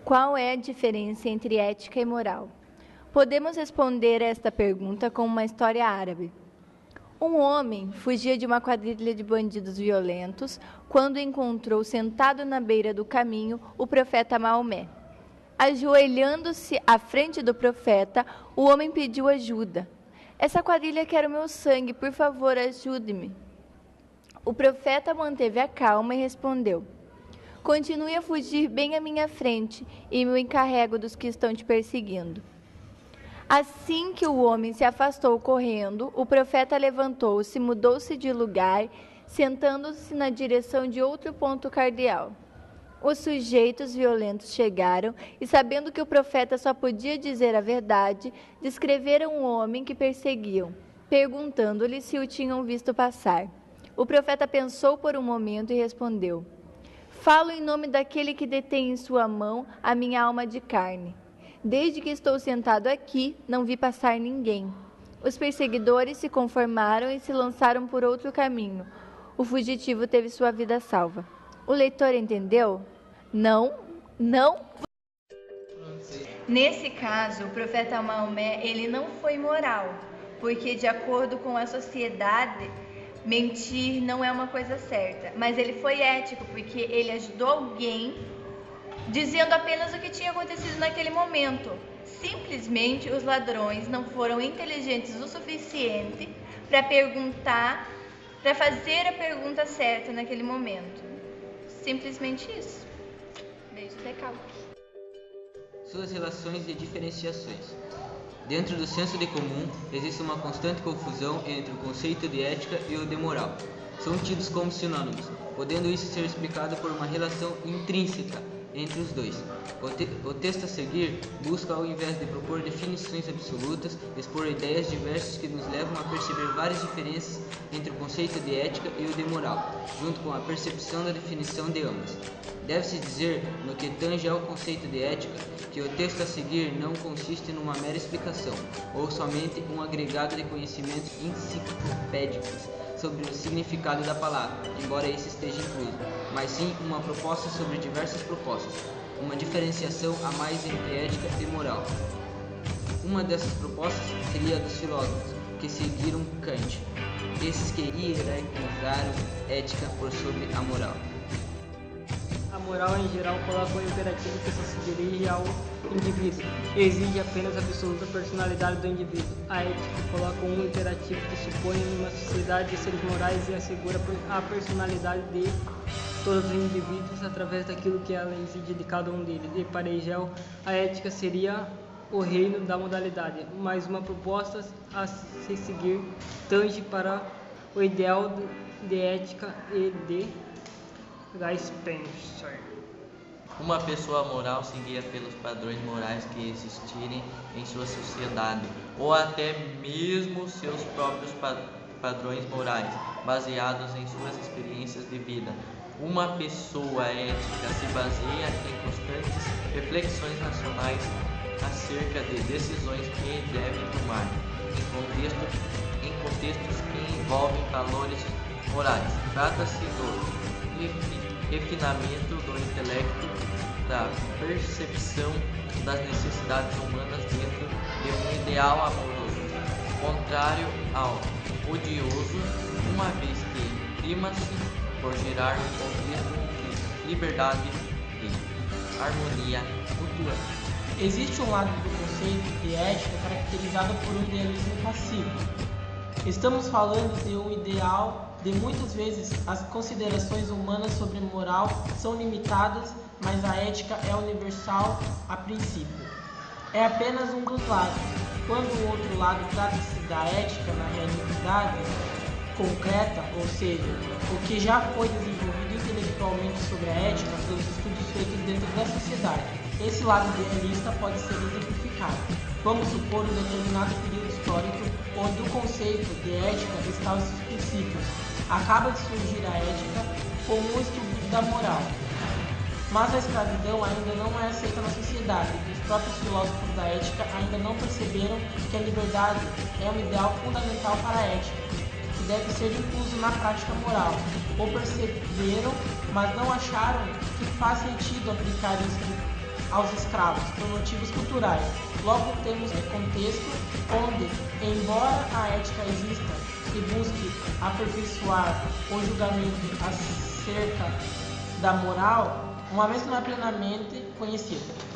Qual é a diferença entre ética e moral? Podemos responder esta pergunta com uma história árabe. Um homem fugia de uma quadrilha de bandidos violentos quando encontrou sentado na beira do caminho o profeta Maomé. Ajoelhando-se à frente do profeta, o homem pediu ajuda. Essa quadrilha quer o meu sangue, por favor, ajude-me. O profeta manteve a calma e respondeu: continue a fugir bem à minha frente e me encarrego dos que estão te perseguindo. Assim que o homem se afastou correndo, o profeta levantou-se, mudou-se de lugar, sentando-se na direção de outro ponto cardeal. Os sujeitos violentos chegaram e, sabendo que o profeta só podia dizer a verdade, descreveram o homem que perseguiam, perguntando-lhe se o tinham visto passar. O profeta pensou por um momento e respondeu: falo em nome daquele que detém em sua mão a minha alma de carne. Desde que estou sentado aqui, não vi passar ninguém. Os perseguidores se conformaram e se lançaram por outro caminho. O fugitivo teve sua vida salva. O leitor entendeu? Não. Nesse caso, o profeta Maomé, ele não foi moral, porque de acordo com a sociedade, mentir não é uma coisa certa. Mas ele foi ético, porque ele ajudou alguém dizendo apenas o que tinha acontecido naquele momento. Simplesmente os ladrões não foram inteligentes o suficiente para fazer a pergunta certa naquele momento. Simplesmente isso. Beijo, recalque. Suas relações e diferenciações. Dentro do senso de comum, existe uma constante confusão entre o conceito de ética e o de moral. São tidos como sinônimos, podendo isso ser explicado por uma relação intrínseca entre os dois. O texto a seguir busca, ao invés de propor definições absolutas, expor ideias diversas que nos levam a perceber várias diferenças entre o conceito de ética e o de moral, junto com a percepção da definição de ambas. Deve-se dizer, no que tange ao conceito de ética, que o texto a seguir não consiste numa mera explicação, ou somente um agregado de conhecimentos enciclopédicos sobre o significado da palavra, embora esse esteja incluso, mas sim uma proposta sobre diversas propostas, uma diferenciação a mais entre ética e moral. Uma dessas propostas seria a dos filósofos, que seguiram Kant, esses que hierarquizaram ética por sobre a moral. A moral, em geral, coloca um imperativo que só se dirige ao indivíduo e exige apenas a absoluta personalidade do indivíduo. A ética coloca um imperativo que supõe uma sociedade de seres morais e assegura a personalidade de todos os indivíduos através daquilo que ela exige de cada um deles. E para Hegel, a ética seria o reino da modalidade, mas uma proposta a se seguir tange para o ideal de ética e de Spencer. Uma pessoa moral se guia pelos padrões morais que existirem em sua sociedade, ou até mesmo seus próprios padrões morais, baseados em suas experiências de vida. Uma pessoa ética se baseia em constantes reflexões racionais acerca de decisões que deve tomar, em contextos que envolvem valores morais. Trata-se do refinamento do intelecto, da percepção das necessidades humanas dentro de um ideal amoroso, contrário ao odioso, uma vez que prima-se por gerar um contexto de liberdade e harmonia cultural. Existe um lado do conceito de ética caracterizado por um idealismo passivo. Estamos falando de um ideal de muitas vezes as considerações humanas sobre moral são limitadas, mas a ética é universal a princípio. É apenas um dos lados. Quando o outro lado trata-se da ética na realidade concreta, ou seja, o que já foi desenvolvido intelectualmente sobre a ética pelos estudos feitos dentro da sociedade. Esse lado idealista pode ser exemplificado. Vamos supor um determinado período histórico onde o conceito de ética está aos seus princípios. Acaba de surgir a ética como um estudo da moral. Mas a escravidão ainda não é aceita na sociedade e os próprios filósofos da ética ainda não perceberam que a liberdade é um ideal fundamental para a ética, que deve ser incluso na prática moral. Ou perceberam, mas não acharam que faz sentido aplicar isso aos escravos por motivos culturais. Logo temos contexto onde, embora a ética exista e busque aperfeiçoar o julgamento acerca da moral, uma vez não é plenamente conhecida.